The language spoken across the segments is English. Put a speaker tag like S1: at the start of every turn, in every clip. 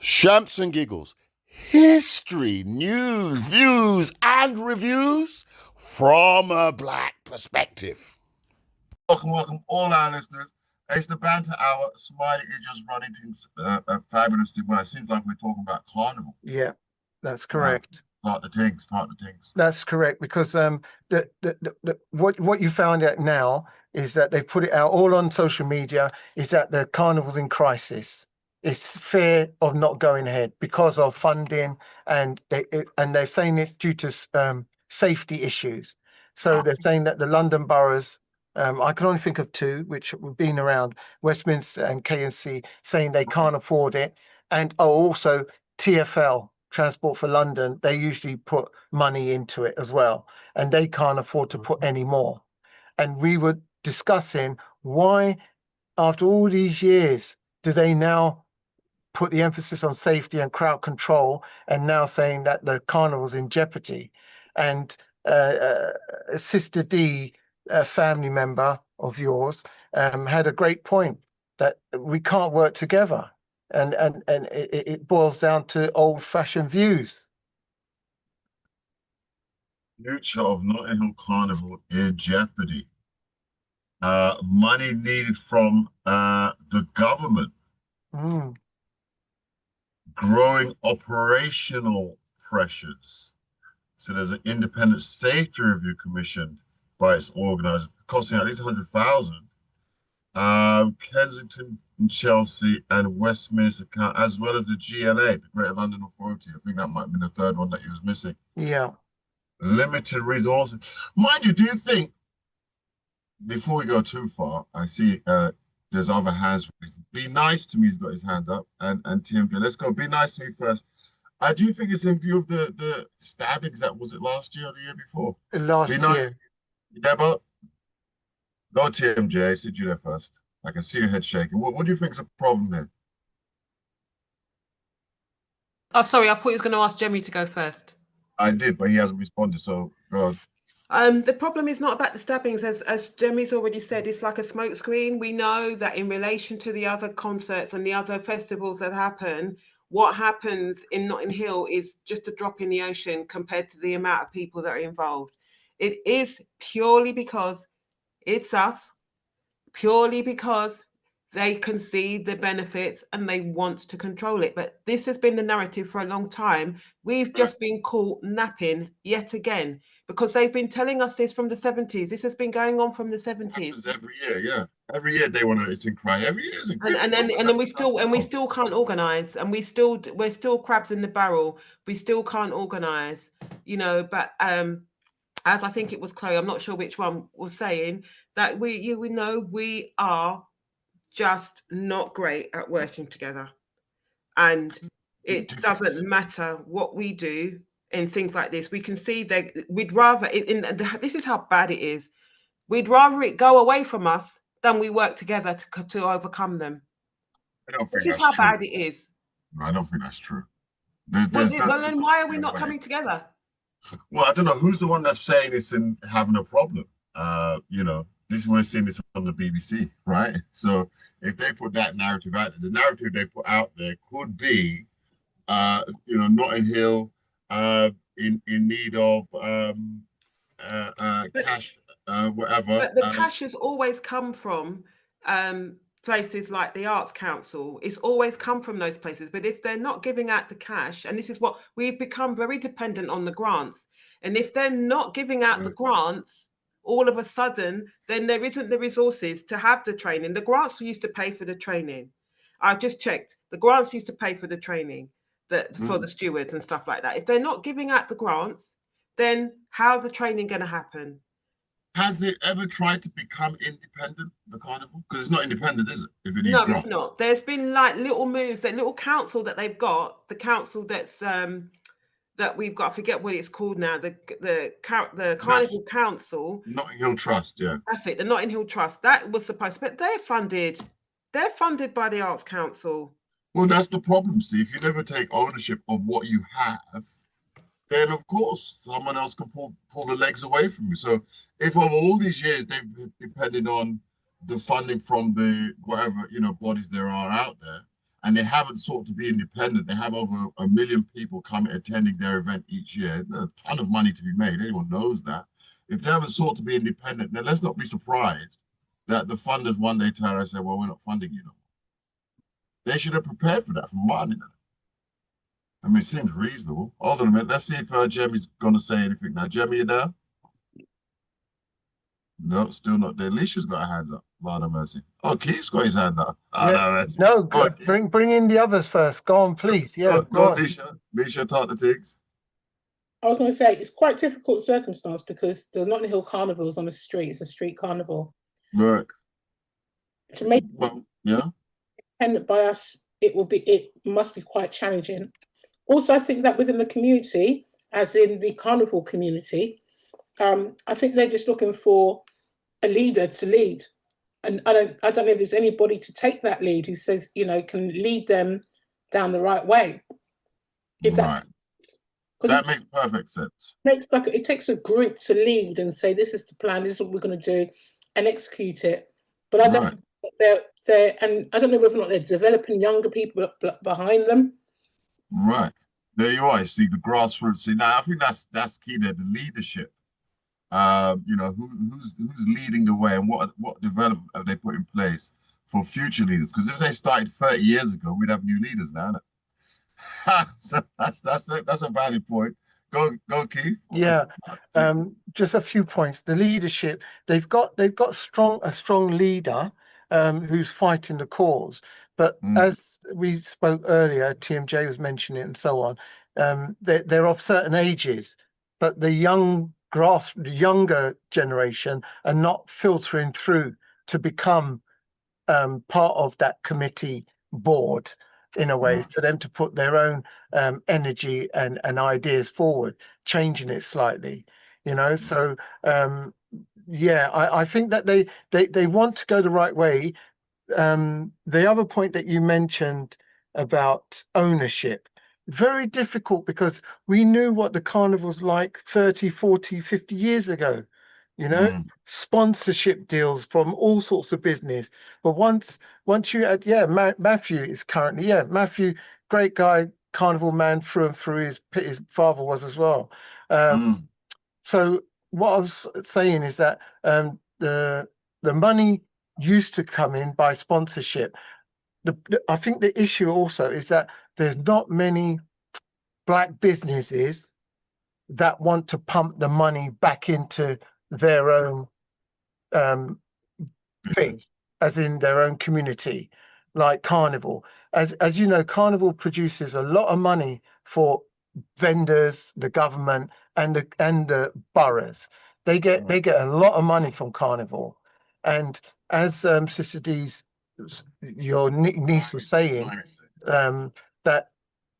S1: Shamps and giggles, history, news, views, and reviews from a black perspective.
S2: Welcome, all our listeners. It's the banter hour. Smiley is just running things fabulously well. It seems like we're talking about Carnival.
S3: Yeah, that's correct.
S2: Start the things.
S3: That's correct, because what you found out now is that they've put it out all on social media, is that the Carnival's in crisis. It's fear of not going ahead because of funding, and they're saying it's due to safety issues. So they're saying that the London boroughs, I can only think of two which have been around, Westminster and K&C, saying they can't afford it, and also TfL, Transport for London, they usually put money into it as well, and they can't afford to put any more. And we were discussing why, after all these years, do they now put the emphasis on safety and crowd control, and now saying that the carnival's in jeopardy. And Sister D, a family member of yours, had a great point that we can't work together. And it boils down to old-fashioned views.
S2: Future of Notting Hill Carnival in jeopardy. Money needed from the government. Growing operational pressures. So there's an independent safety review commissioned by its organisers, costing at least 100,000. Kensington and Chelsea and Westminster count, as well as the GLA, the Greater London Authority. I think that might have been the third one that he was missing.
S3: Yeah.
S2: Limited resources. Mind you, do you think, before we go too far, I see there's other hands raised. Be Nice to me, he's got his hand up, and TMJ. Let's go. Be Nice to me first. I do think it's in view of the stabbings that was it last year or the year before?
S3: Last year.
S2: Debo? Go TMJ, I said you there first. I can see your head shaking. What do you think is a problem here?
S4: Oh, sorry, I thought he was going to ask Jemmy to go first.
S2: I did, but he hasn't responded, so go on.
S4: The problem is not about the stabbings, as Jemmy's already said. It's like a smokescreen. We know that in relation to the other concerts and the other festivals that happen, what happens in Notting Hill is just a drop in the ocean compared to the amount of people that are involved. It is purely because it's us, purely because they can see the benefits and they want to control it. But this has been the narrative for a long time. We've just been caught napping yet again, because they've been telling us this from the 70s. This has been going on from the 70s.
S2: Every year, yeah. Every year they want to, it's in cry. Every year,
S4: and then we still can't organise, and we're still crabs in the barrel. We still can't organise, you know. But as I think it was Chloe, I'm not sure which one was saying that we know we are just not great at working together, and it doesn't matter what we do in things like this. We can see that we'd rather this is how bad it is. We'd rather it go away from us than we work together to overcome them. This is how bad it is.
S2: No, I don't think that's true.
S4: Well, then why are we not coming together?
S2: Well, I don't know who's the one that's saying this and having a problem. You know, we're seeing this on the BBC, right? So if they put that narrative out there, the narrative they put out there could be, you know, Notting Hill in need of cash, whatever.
S4: But the cash has always come from places like the Arts Council. It's always come from those places. But if they're not giving out the cash, and this is what we've become very dependent on the grants, and if they're not giving out the grants, all of a sudden, then there isn't the resources to have the training. The grants used to pay for the training. I just checked. The grants used to pay for the training for the stewards and stuff like that. If they're not giving out the grants, then how's the training going to happen?
S2: Has it ever tried to become independent, the carnival? Because it's not independent, is it? If it needs
S4: No,
S2: grants.
S4: it's not. There's been like little moves, that little council that they've got, the council that's that we've got, I forget what it's called now, the Carnival Council.
S2: Notting Hill Trust, yeah.
S4: That's it, the Notting Hill Trust. That was supposed to, but they're funded by the Arts Council.
S2: Well, that's the problem. See, if you never take ownership of what you have, then of course someone else can pull the legs away from you. So if over all these years they've been depending on the funding from the whatever, you know, bodies there are out there, and they haven't sought to be independent. They have over 1 million people attending their event each year. A ton of money to be made. Anyone knows that. If they haven't sought to be independent, then let's not be surprised that the funders one day turn around and say, well, we're not funding you no more. They should have prepared for that from Martin. I mean, it seems reasonable. Hold on a minute. Let's see if Jeremy's going to say anything now. Jeremy, you there? No, still not there. Alicia's got her hand up. Lord have mercy. Oh, Keith's got his hand up. Oh,
S3: Yeah.
S2: no, mercy.
S3: No,
S2: Go on,
S3: bring in the others first. Go on, please. Yeah,
S2: go on,
S3: on.
S2: Alicia. Alicia, talk the things.
S5: I was going to say, it's quite difficult circumstance because the Notting Hill Carnival is on a street. It's a street carnival.
S2: Right.
S5: To make
S2: Well, yeah.
S5: independent by us, it must be quite challenging. Also, I think that within the community, as in the carnival community, I think they're just looking for a leader to lead. And I don't know if there's anybody to take that lead who says, you know, can lead them down the right way. If
S2: Right. That makes perfect sense.
S5: It takes a group to lead and say, this is the plan, this is what we're going to do, and execute it. But I don't and I don't know whether or not they're developing younger people behind them.
S2: Right. There you are. You see the grassroots. See, now I think that's key there, the leadership. You know, who's leading the way and what development have they put in place for future leaders? Because if they started 30 years ago, we'd have new leaders now. So that's a valid point. Go, Keith.
S3: Yeah. Just a few points. The leadership, they've got a strong leader who's fighting the cause. But as we spoke earlier, TMJ was mentioning it and so on, they're of certain ages, but the younger generation are not filtering through to become part of that committee board in a way, for them to put their own energy and ideas forward, changing it slightly, you know. So yeah, I think that they want to go the right way. The other point that you mentioned about ownership, very difficult, because we knew what the carnival's like 30, 40, 50 years ago, you know, sponsorship deals from all sorts of business. But once you had, Matthew is currently, Matthew, great guy, carnival man through and through, his father was as well. So what I was saying is that the money used to come in by sponsorship. I think the issue also is that there's not many black businesses that want to pump the money back into their own thing, as in their own community, like Carnival. As you know, Carnival produces a lot of money for vendors, the government, and the boroughs. They get a lot of money from Carnival, and as Sister D's, your niece was saying, that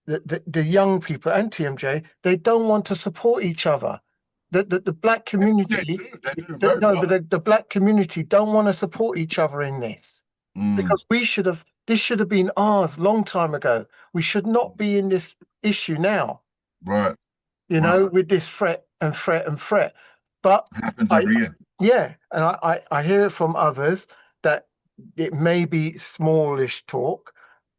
S3: the young people and TMJ, they don't want to support each other. The black community, but the black community don't want to support each other in this, because this should have been ours long time ago. We should not be in this issue now.
S2: Right.
S3: You know, with this fret. But
S2: happens every year.
S3: Yeah, and I hear it from others that it may be smallish talk,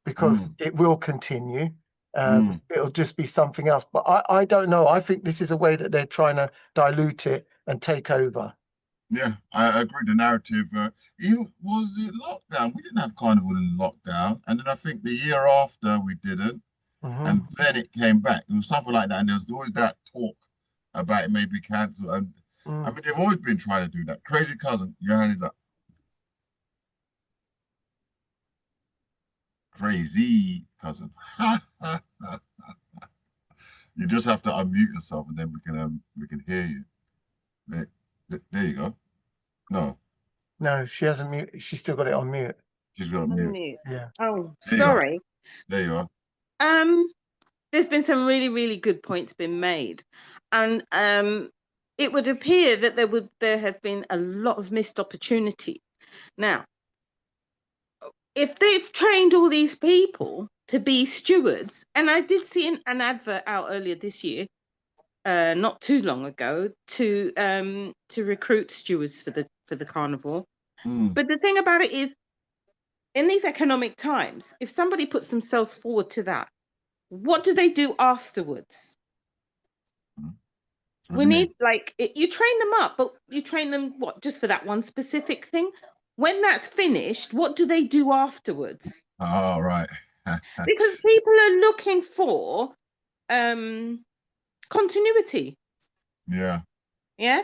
S3: because it will continue. It'll just be something else. But I don't know. I think this is a way that they're trying to dilute it and take over.
S2: Yeah, I agree. The narrative, even was it lockdown? We didn't have Carnival in lockdown. And then I think the year after we didn't. And then it came back. It was something like that. And there's always that talk about it may be cancelled. And I mean, they've always been trying to do that. Crazy cousin, your hand is up. Crazy cousin. You just have to unmute yourself, and then we can hear you. There you go. No,
S3: she hasn't mute. She's still got it on mute.
S2: She's got it on mute.
S3: Yeah.
S6: Oh,
S2: There
S6: sorry.
S2: There you are.
S6: There's been some really, really good points been made, and it would appear that there have been a lot of missed opportunity. Now, if they've trained all these people to be stewards, and I did see an advert out earlier this year, not too long ago, to recruit stewards for the carnival. But the thing about it is, in these economic times, if somebody puts themselves forward to that, what do they do afterwards?
S2: What
S6: We
S2: do you mean?
S6: need, like, you train them up, but you train them what, just for that one specific thing? When that's finished, what do they do afterwards?
S2: Oh, right.
S6: Because people are looking for continuity.
S2: Yeah.
S6: Yeah.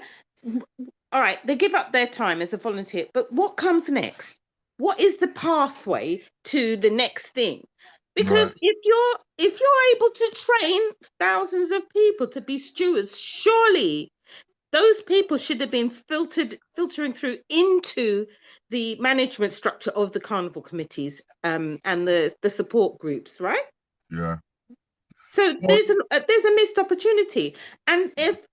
S6: All right, they give up their time as a volunteer, but what comes next? What is the pathway to the next thing? Because
S2: Right.
S6: if you're able to train thousands of people to be stewards, surely those people should have been filtering through into the management structure of the carnival committees and the support groups, right?
S2: Yeah.
S6: So
S2: Well,
S6: there's a missed opportunity, and if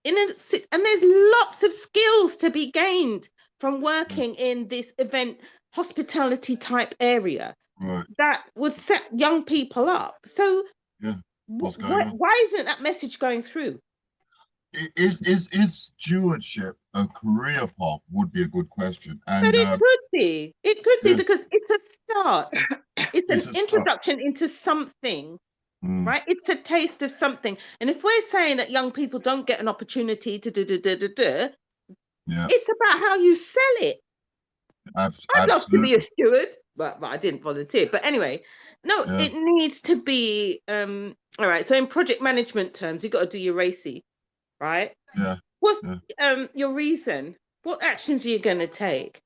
S6: and there's lots of skills to be gained from working in this event hospitality type area
S2: right.
S6: that would set young people up. So
S2: Yeah. What's going on?
S6: why isn't that message going through?
S2: Is stewardship a career path? Would be a good question.
S6: But
S2: And
S6: it could be. It could be
S2: yeah,
S6: because it's a start. It's
S2: it's
S6: an
S2: a start.
S6: introduction into something,
S2: Mm,
S6: right? It's a taste of something. And if we're saying that young people don't get an opportunity to do,
S2: yeah.
S6: it's about how you sell it. I'd love to be a
S2: Absolutely.
S6: steward, but I didn't volunteer. But anyway, no,
S2: Yeah.
S6: it needs to be all right. So in project management terms, you've got to do your RACI, right?
S2: Yeah.
S6: What's
S2: Yeah.
S6: your reason? What actions are you gonna take?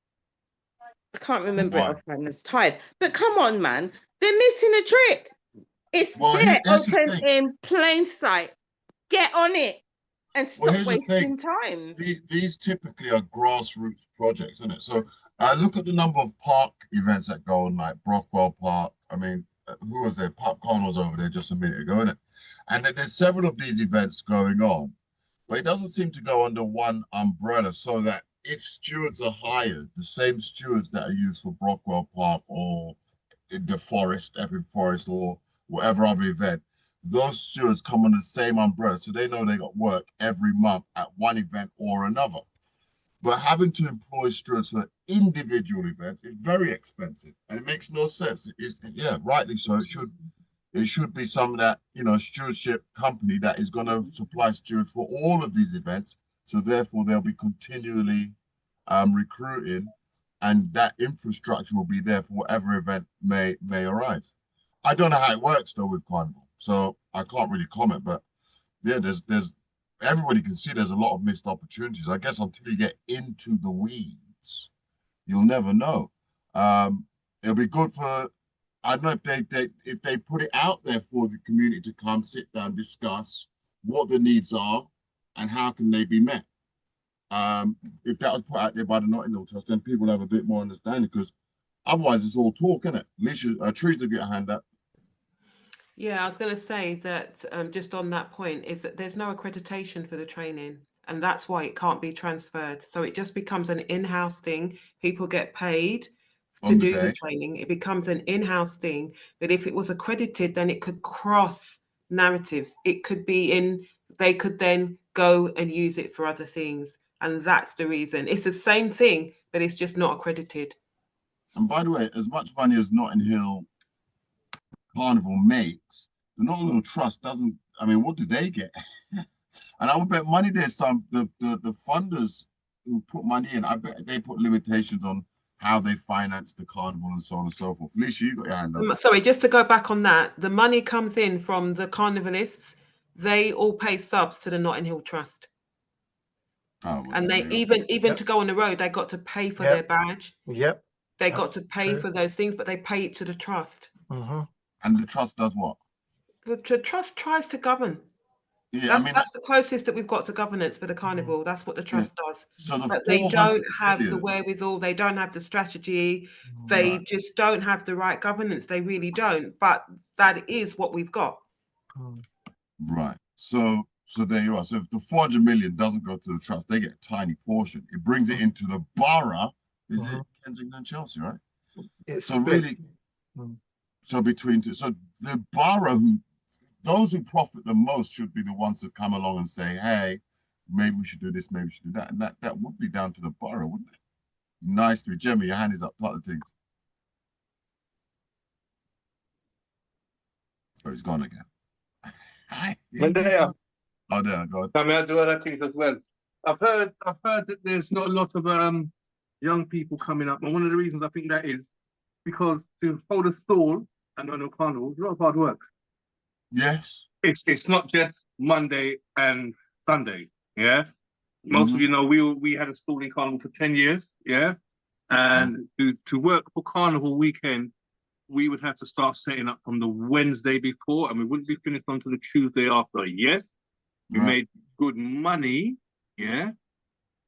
S6: I can't remember it
S2: Why?
S6: offhand. It's tired. But come on, man, they're missing a trick. It's
S2: Well,
S6: there,
S2: here's the
S6: open
S2: thing.
S6: in plain sight. Get on it and
S2: Well,
S6: stop
S2: here's the thing.
S6: wasting time.
S2: These typically are grassroots projects, isn't it? So I look at the number of park events that go on, like Brockwell Park. I mean, who was there? Park Carnival was over there just a minute ago, isn't it? And then there's several of these events going on, but it doesn't seem to go under one umbrella. So that if stewards are hired, the same stewards that are used for Brockwell Park or in the forest, Epping Forest, or whatever other event, those stewards come under the same umbrella, so they know they got work every month at one event or another. But having to employ stewards for individual events is very expensive, and it makes no sense. Yeah, rightly so. It should be some that stewardship company that is going to supply stewards for all of these events. So therefore, they'll be continually recruiting, and that infrastructure will be there for whatever event may arise. I don't know how it works though with Carnival, so I can't really comment. But yeah, there's everybody can see there's a lot of missed opportunities. I guess until you get into the weeds, you'll never know. It'll be good for, I don't know if they put it out there for the community to come sit down, discuss what the needs are and how can they be met. If that was put out there by the Notting Hill Trust, then people have a bit more understanding, because otherwise it's all talk, isn't it? Alicia, Teresa, get a hand up.
S4: Yeah, I was going to say that just on that point is that there's no accreditation for the training, and that's why it can't be transferred. So it just becomes an in-house thing. People get paid to
S2: On the
S4: do the
S2: day.
S4: training. It becomes an in-house thing. But if it was accredited, then it could cross narratives. It could be they could then go and use it for other things. And that's the reason. It's the same thing, but it's just not accredited.
S2: And by the way, as much money as Notting Hill Carnival makes, the Notting Hill Trust doesn't. I mean, what do they get? And I would bet money there's some the funders who put money in. I bet they put limitations on how they finance the carnival and so on and so forth. Felicia, you got your hand up.
S4: Sorry, just to go back on that, the money comes in from the carnivalists. They all pay subs to the Notting Hill Trust.
S2: Oh, well,
S4: And
S2: there
S4: they
S2: you go.
S4: even to go on the road, they got to pay for their badge.
S3: Yep.
S4: They got to pay
S3: true.
S4: for those things, but they pay it to the trust.
S3: Mm-hmm.
S2: And the trust does what?
S4: The trust tries to govern.
S2: Yeah, I mean,
S4: That's the closest that we've got to governance for the carnival. That's what the
S2: yeah.
S4: trust does.
S2: So the
S4: But they
S2: 400
S4: don't have the
S2: million.
S4: wherewithal. They don't have the strategy. They
S2: Right.
S4: just don't have the right governance. They really don't. But that is what we've got.
S2: Right. So there you are. So if the 400 million doesn't go to the trust, they get a tiny portion. It brings it into the borough. Is it Kensington, Chelsea, right?
S3: It's
S2: so
S3: split.
S2: really, so between two, so the borough those who profit the most should be the ones that come along and say, hey, maybe we should do this, maybe we should do that. And that would be down to the borough, wouldn't it? Nice to be. Jemmy, your hand is up. Talk the things. Oh, he's gone again. Hi.
S7: But there,
S2: Oh, there, go on.
S7: I mean, I do other things as well. I've heard that there's not a lot of young people coming up, and one of the reasons I think that is because to hold a stall and run a carnival is a lot of hard work.
S2: Yes.
S7: It's not just Monday and Sunday. Yeah, most of you know we had a stall in Carnival for 10 years. Yeah, and to work for Carnival weekend, we would have to start setting up from the Wednesday before, and we wouldn't be finished until the Tuesday after. Yes, we made good money. Yeah,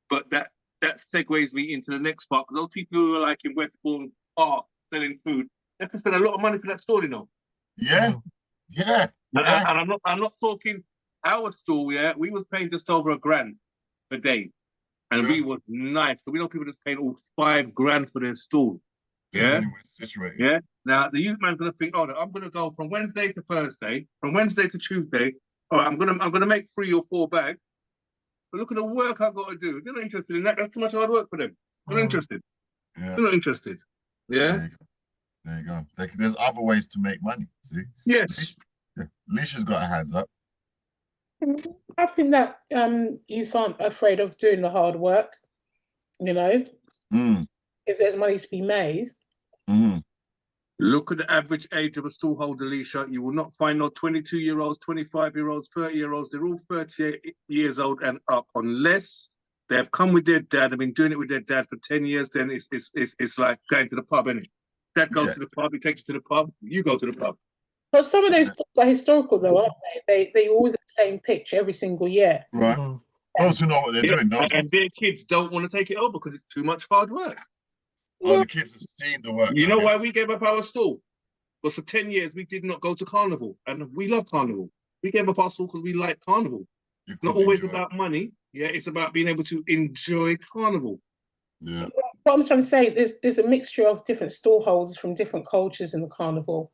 S7: but that segues me into the next part. Those people who are like in Westbourne Park selling food, they have to spend a lot of money for that store, you know.
S2: Yeah, yeah.
S7: And I'm not talking our store. Yeah, we was paying just over $1,000 a day, and we was nice. So we know people just paying all $5,000 for their store. Yeah, yeah. Now the youth man's gonna think, oh, I'm gonna go from Wednesday to Thursday, from Wednesday to Tuesday. All right, I'm gonna make 3 or 4 bags. But look at the work I've got to do. They're not interested in that. That's too much hard work for them. They're not interested.
S2: Yeah.
S7: They're not interested. Yeah.
S2: There you go. There's other ways to make money. See.
S7: Yes.
S2: Alicia's got her hands up.
S5: I think that youth aren't afraid of doing the hard work, you know. If there's money to be made.
S7: Look at the average age of a stallholder, Alicia. You will not find no 22-year-olds, 25-year-olds, 30-year-olds. They're all 38 years old and up, unless they have come with their dad. They've been doing it with their dad for 10 years. Then it's like going to the pub, isn't it? Dad goes to the pub, he takes you to the pub, you go to the pub.
S5: But some of those clubs are historical, though, aren't they? They always at the same pitch every single year.
S2: Right. Those who know what they're doing.
S7: And their kids don't want to take it over because it's too much hard work.
S2: Oh, the kids have seen the work.
S7: You know why we gave up our stall? Because for 10 years, we did not go to Carnival. And we love Carnival. We gave up our stall because we like Carnival. It's not always about money. Yeah, it's about being able to enjoy Carnival.
S2: Yeah.
S5: What I'm trying to say, there's a mixture of different stallholders from different cultures in the Carnival.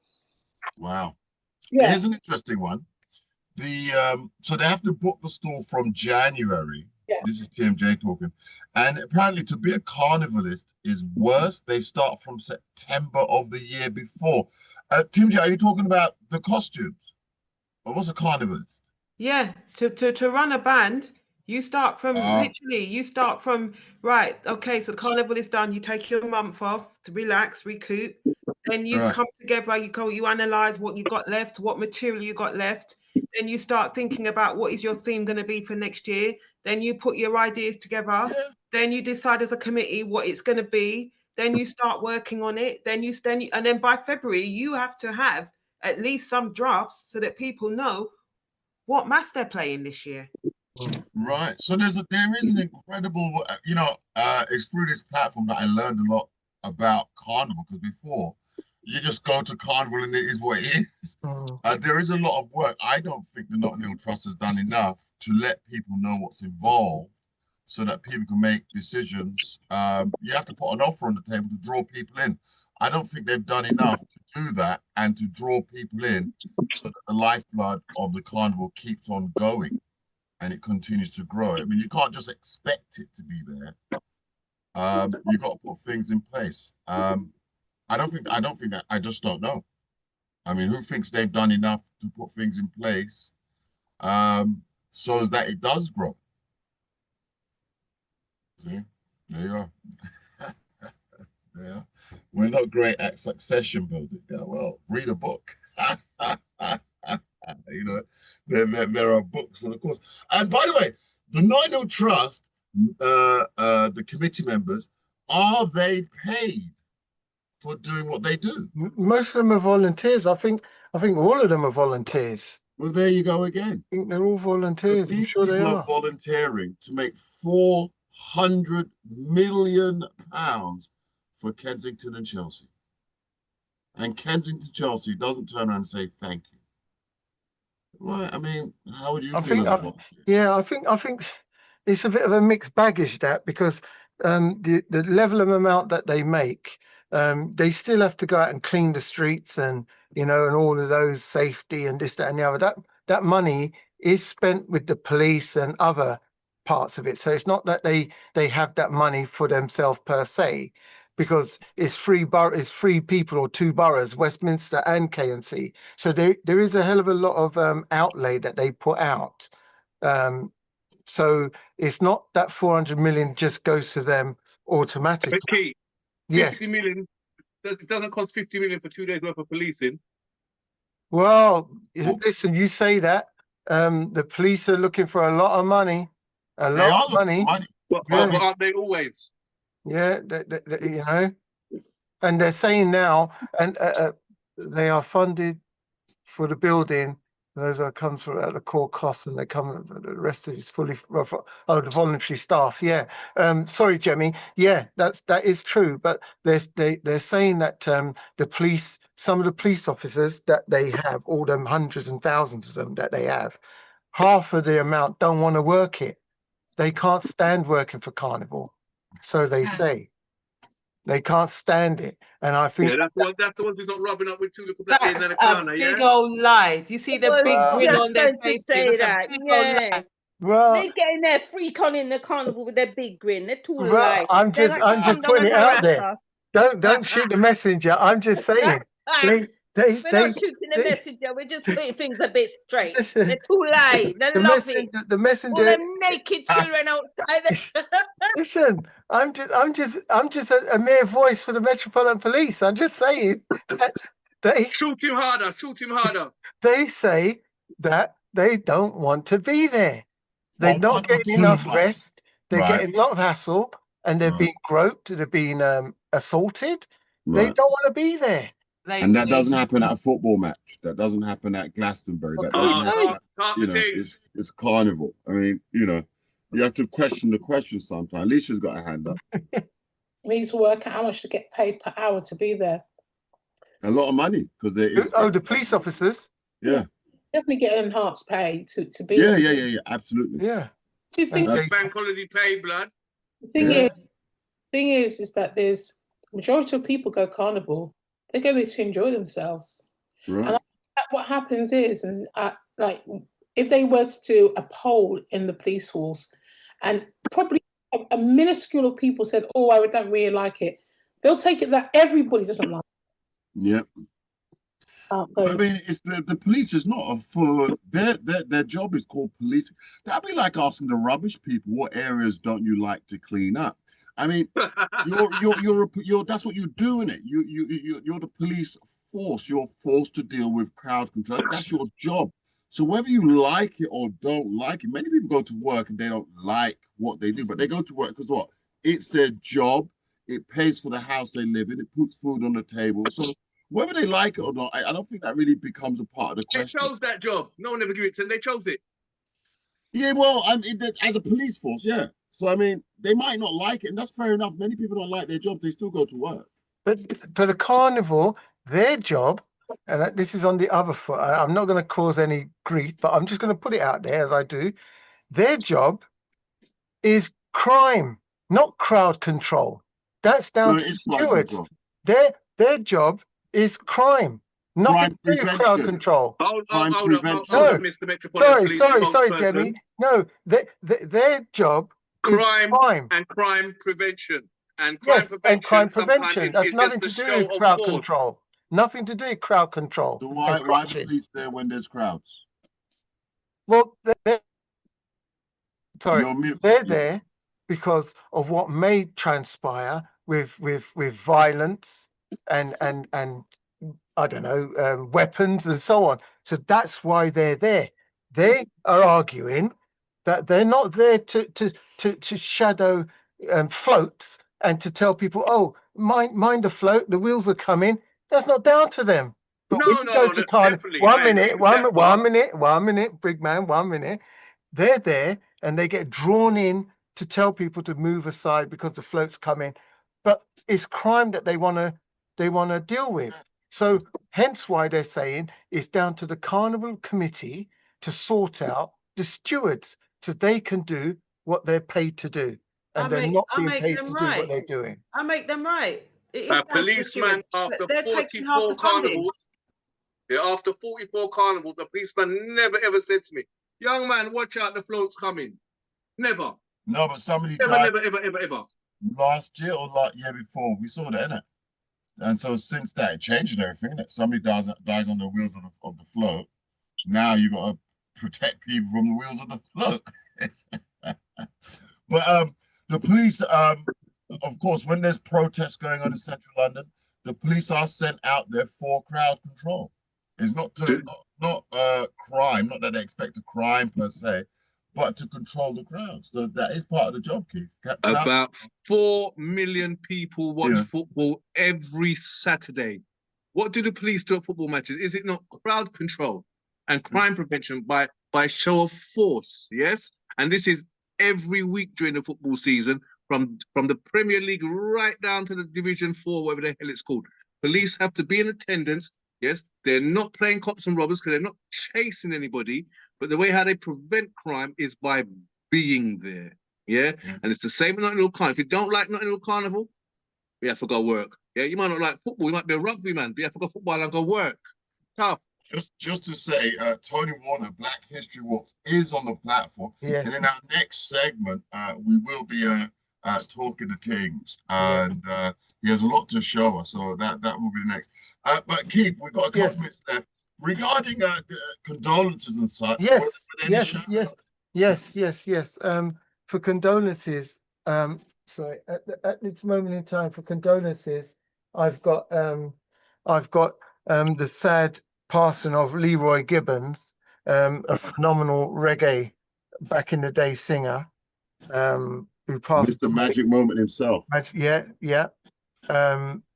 S2: Wow.
S5: Yeah.
S2: Here's an interesting one. So they have to book the stall from January. Yeah. This is TMJ talking. And apparently to be a carnivalist is worse. They start from September of the year before. TMJ, are you talking about the costumes? Or what's a carnivalist?
S4: Yeah, to run a band, you start from right, okay, so the carnival is done, you take your month off to relax, recoup, then you come together, you analyze what you got left, what material you got left, then you start thinking about what is your theme going to be for next year, then you put your ideas together, then you decide as a committee what it's going to be, then you start working on it, and then by February you have to have at least some drafts so that people know what mass they're playing this year.
S2: Right. So there is an incredible, it's through this platform that I learned a lot about Carnival, because before you just go to Carnival and it is what it is. There is a lot of work. I don't think the Notting Hill Trust has done enough to let people know what's involved so that people can make decisions. You have to put an offer on the table to draw people in. I don't think they've done enough to do that and to draw people in so that the lifeblood of the Carnival keeps on going and it continues to grow. I mean, you can't just expect it to be there. You've got to put things in place. I just don't know. I mean, who thinks they've done enough to put things in place so that it does grow? See, there you are. Yeah, we're not great at succession building. Yeah, well, read a book. There are books for the course. And by the way, the Notting Hill Trust, the committee members, are they paid for doing what they do?
S3: Most of them are volunteers. I think all of them are volunteers.
S2: Well, there you go again.
S3: I think they're all volunteers. I'm sure they are
S2: volunteering to make £400 million for Kensington and Chelsea. And Kensington Chelsea doesn't turn around and say thank you. Right? I mean, how would you feel as a volunteer?
S3: Yeah, I think it's a bit of a mixed baggage, that, because the level of amount that they make, they still have to go out and clean the streets and and all of those safety and this, that, and the other. That money is spent with the police and other parts of it. So it's not that they have that money for themselves per se. because it's it's three people or two boroughs, Westminster and K&C. So there is a hell of a lot of outlay that they put out. So it's not that 400 million just goes to them automatically.
S7: But Key, 50
S3: Yes.
S7: million, it doesn't cost 50 million for 2 days worth of policing.
S3: Well, listen, you say that. The police are looking for a lot of money. A
S2: They
S3: lot
S2: are
S3: of
S2: looking
S3: money.
S2: for money.
S7: But
S3: Yeah.
S7: aren't they always?
S3: Yeah, you know, and they're saying now, and they are funded for the building. Those are comes from at the core costs, and they come. The rest is fully the voluntary staff. Yeah. Sorry, Jemmy. Yeah, that is true. But they're saying that the police, some of the police officers that they have, all them hundreds and thousands of them that they have, half of the amount don't want to work it. They can't stand working for Carnival, so they say. They can't stand it, and I think
S7: Yeah, that's the ones who's not rubbing up with two little black in
S4: That's
S7: the
S4: a
S7: corner,
S4: big
S7: yeah?
S4: old lie. Do you see the
S6: was
S4: big grin
S6: just
S4: on their
S6: going to
S4: faces?
S6: say
S4: That's a
S6: that.
S4: big old
S6: Yeah.
S4: lie.
S3: well,
S6: They're getting their freak on in the carnival with their big grin. They're too
S3: well,
S6: light.
S3: I'm
S6: They're
S3: just
S6: like to come down
S3: putting
S6: and
S3: it out
S6: harass
S3: there.
S6: us.
S3: Don't shoot the messenger. I'm just saying.
S6: We're
S3: They
S6: not shooting the
S3: they-
S6: messenger. We're just putting things a bit straight.
S3: listen,
S6: They're too light. They
S3: the
S6: love it.
S3: messenger. The
S6: All
S3: messenger.
S6: them naked children outside.
S3: Listen, I'm just a mere voice for the Metropolitan Police. I'm just saying that
S7: Shoot him harder, shoot him harder.
S3: they say that they don't want to be there. They're
S2: Well,
S3: not
S2: one or
S3: getting
S2: two,
S3: enough
S2: right.
S3: rest. They're
S2: Right.
S3: getting a lot of hassle, and they're
S2: Right.
S3: being groped. They're being assaulted. They
S2: Right.
S3: don't want to be there.
S2: And that doesn't happen at a football match. That doesn't happen at Glastonbury. That doesn't happen at, you know, it's Carnival. I mean, you know, you have to question the question sometimes. Alicia's got a hand up.
S5: We need to work out how much to get paid per hour to be there.
S2: A lot of money because there is.
S3: The police officers.
S2: Yeah.
S5: Definitely get enhanced pay to be.
S2: Yeah. Absolutely.
S3: Yeah.
S5: Do you think
S7: Bank holiday pay, blood.
S5: the thing is that there's majority of people go Carnival. They go there to enjoy themselves.
S2: Right.
S5: And what happens is, and like, if they were to do a poll in the police force, and probably a minuscule of people said, "Oh, I don't really like it," they'll take it that everybody doesn't like it.
S2: Yeah. I mean, it's the police is not for their job is called policing. That'd be like asking the rubbish people, what areas don't you like to clean up? I mean, you're that's what you're doing it. You're the police force. You're forced to deal with crowd control. That's your job. So whether you like it or don't like it, many people go to work and they don't like what they do, but they go to work because what? It's their job. It pays for the house they live in. It puts food on the table. So whether they like it or not, I don't think that really becomes a part of the question.
S7: They chose that job. No one ever gave it to them. They chose it.
S2: Yeah, well, I mean, as a police force, yeah. So, I mean, they might not like it, and that's fair enough. Many people don't like their job. They still go to work.
S3: But for the Carnival, their job, and this is on the other foot, I'm not going to cause any grief, but I'm just going to put it out there as I do. Their job is crime, not crowd control. That's down to the stewards. Their job is crime. Nothing to do with crowd control.
S7: Hold up, Mr. Metropolitan Police.
S3: Sorry, Jemmy. No, their job is crime
S7: and crime prevention. And
S3: crime prevention. That's nothing to do with crowd control. Nothing to do with crowd control.
S2: So why the police there when there's crowds?
S3: Well, they're there because of what may transpire with violence and I don't know, weapons and so on. So that's why they're there. They are arguing that they're not there to shadow floats and to tell people, oh, mind the float, the wheels are coming. That's not down to them. But
S7: no, definitely.
S3: 1 minute, big man, 1 minute. They're there and they get drawn in to tell people to move aside because the float's coming. But it's crime that they want to deal with. So hence why they're saying it's down to the Carnival Committee to sort out the stewards so they can do what they're paid to do. And they're not being paid to do what they're doing.
S4: I make them right.
S7: A policeman after 44 carnivals, after 44 carnivals, the policeman never ever said to me, young man, watch out, the float's coming. Never.
S2: No, but somebody
S7: never, ever.
S2: last year or last year before. We saw that, innit? And so since that, it changed everything, innit? Somebody dies on the wheels of the float. Now you got to protect people from the wheels of the float. But the police, of course, when there's protests going on in central London, the police are sent out there for crowd control. It's not crime, not that they expect a crime per se, but to control the crowds. So that is part of the job, Keith.
S7: About 4 million people watch football every Saturday. What do the police do at football matches? Is it not crowd control and crime prevention by show of force? Yes, and this is every week during the football season, from the Premier League right down to the Division 4, whatever the hell it's called. Police have to be in attendance. Yes, they're not playing cops and robbers because they're not chasing anybody. But the way how they prevent crime is by being there. Yeah, and it's the same with Notting Hill Carnival. If you don't like Notting Hill Carnival, you have to go work. Yeah, you might not like football. You might be a rugby man, but you have to go football and go work. Tough.
S2: Just to say, Tony Warner, Black History Walks is on the platform. Yeah. And in our next segment, we will be talking to Kings, and he has a lot to show us. So that will be the next. But Keith, we've got a couple minutes left regarding condolences and such.
S3: Yes. For condolences, sorry, at this moment in time, for condolences, I've got the sad passing of Leroy Gibbons, a phenomenal reggae back in the day singer, who passed.
S2: Mr. Magic Moment himself.
S3: Yeah.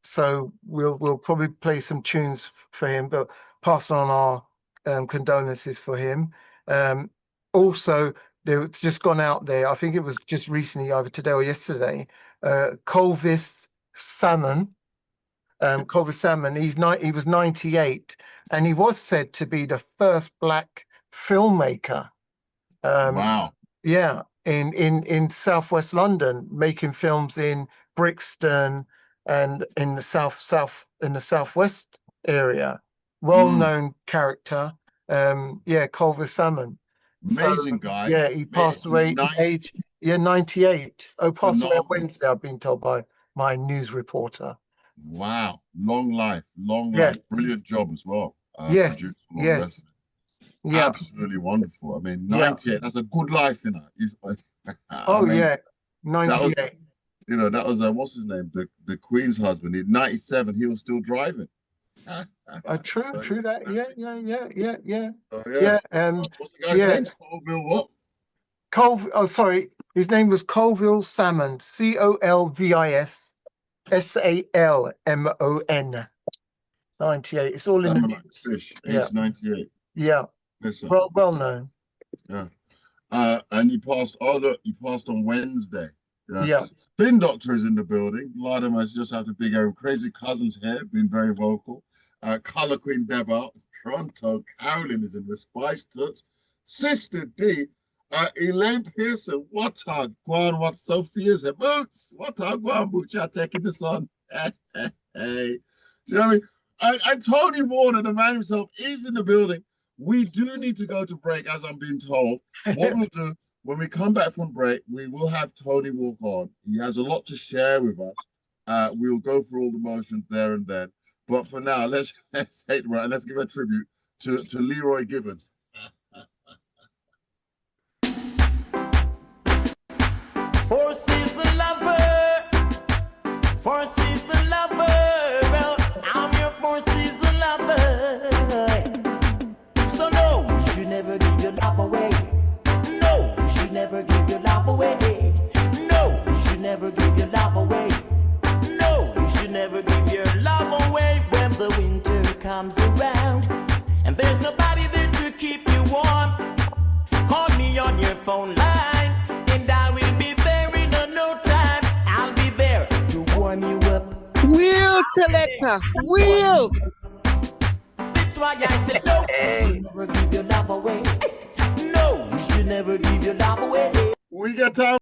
S3: So we'll probably play some tunes for him, but pass on our condolences for him. Also, they've just gone out there. I think it was just recently, either today or yesterday. Colvis Salmon. He was 98, and he was said to be the first Black filmmaker.
S2: Wow.
S3: Yeah, in Southwest London, making films in Brixton and in the Southwest area. Well-known character. Colvis Salmon.
S2: Amazing guy.
S3: Yeah, he passed away at age 98. Passed away on Wednesday, I've been told by my news reporter.
S2: Wow, long life, brilliant job as well.
S3: Yes.
S2: Absolutely wonderful. I mean, 98, that's a good life, you know.
S3: 98.
S2: That was what's his name? The Queen's husband. In 97, he was still driving.
S3: True that. Yeah.
S2: What's the guy's name? Colville what?
S3: Sorry, his name was Colville Salmon. Colvis Salmon. 98. It's all in the news.
S2: Fish, age 98.
S3: Yeah.
S2: Listen.
S3: Well known.
S2: Yeah. And he passed on Wednesday.
S3: Yeah.
S2: Spin Doctor is in the building. A lot of us just have to big Aaron. Crazy Cousins here, been very vocal. Color Queen Deba, Toronto, Carolyn is in the Spice Toots. Sister D, Elaine Pearson, what a guan, what Sophia's a boots, what a guan boots, you're taking this on. Hey. Do you know what I mean? And Tony Warner, the man himself, is in the building. We do need to go to break, as I'm being told. What we'll do, when we come back from break, we will have Tony walk on. He has a lot to share with us. We'll go through all the motions there and then. But for now, let's hate right and let's give a tribute to Leroy Gibbons.
S8: For season lover, for season lover, well, I'm your for season lover. So no, you should never give your love away. No, you should never give your love away. No, you should never give your love away. No, you should never give your love away when the winter comes around and there's nobody there to keep you warm. Call me on your phone line and I will be there in no time. I'll be there to warm you up.
S9: Wheel selector, wheel.
S8: That's why I said no, you should never give your love away. No, you should never give your love away.
S2: We got time.